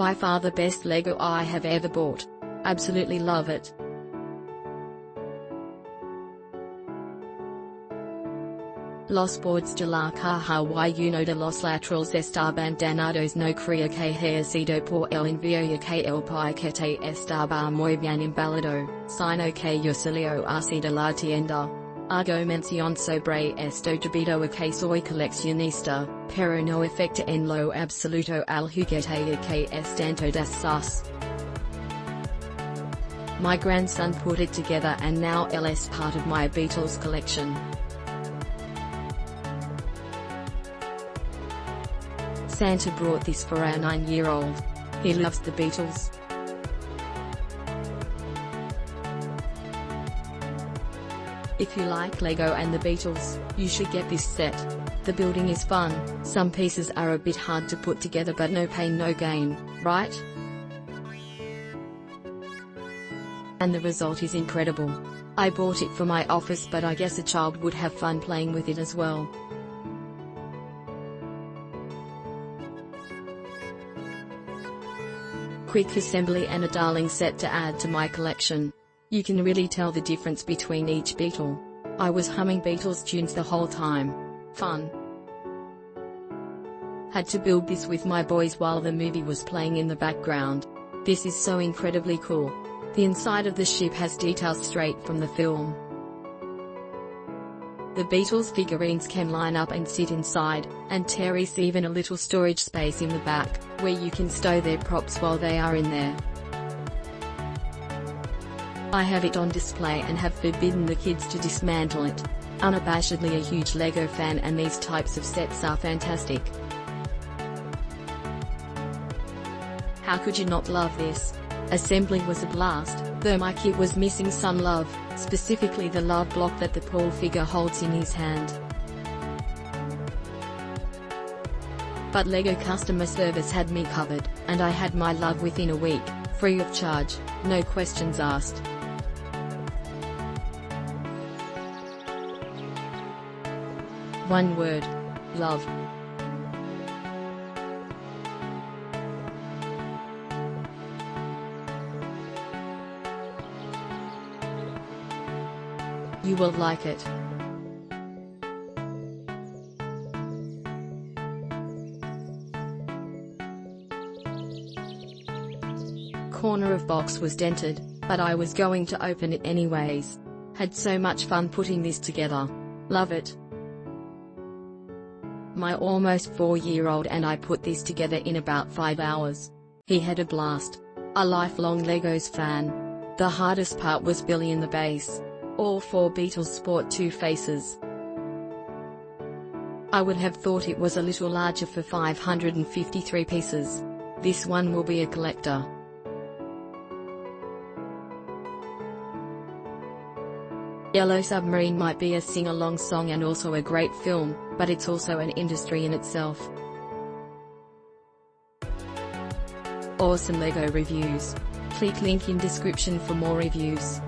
By far the best Lego I have ever bought. Absolutely love it. Los bordes de la caja y uno de los laterales estaban dañados, no creo que haya sido por el envío ya que el paquete estaba muy bien embalado, sino que yo salió así de la tienda. Hago mención sobre esto debido a que soy coleccionista, pero no afecta en lo absoluto al juguete ya que están todas. My grandson put it together and now it is part of my Beatles collection. Santa brought this for our 9-year-old. He loves the Beatles. If you like Lego and the Beatles, you should get this set. The building is fun, some pieces are a bit hard to put together but no pain no gain, right? And the result is incredible. I bought it for my office but I guess a child would have fun playing with it as well. Quick assembly and a darling set to add to my collection. You can really tell the difference between each Beatle. I was humming Beatles tunes the whole time. Fun. Had to build this with my boys while the movie was playing in the background. This is so incredibly cool. The inside of the ship has details straight from the film. The Beatles figurines can line up and sit inside, and there is even a little storage space in the back, where you can stow their props while they are in there. I have it on display and have forbidden the kids to dismantle it. Unabashedly a huge Lego fan and these types of sets are fantastic. How could you not love this? Assembly was a blast, though my kit was missing some love, specifically the love block that the Paul figure holds in his hand. But Lego customer service had me covered, and I had my love within a week, free of charge, no questions asked. One word. Love. You will like it. Corner of box was dented, but I was going to open it anyways. Had so much fun putting this together. Love it. My almost 4-year-old and I put this together in about 5 hours. He had a blast. A lifelong Legos fan. The hardest part was Billy in the base. All 4 Beatles sport 2 faces. I would have thought it was a little larger for 553 pieces. This one will be a collector. Yellow Submarine might be a sing-along song and also a great film, but it's also an industry in itself. Awesome Lego reviews. Click link in description for more reviews.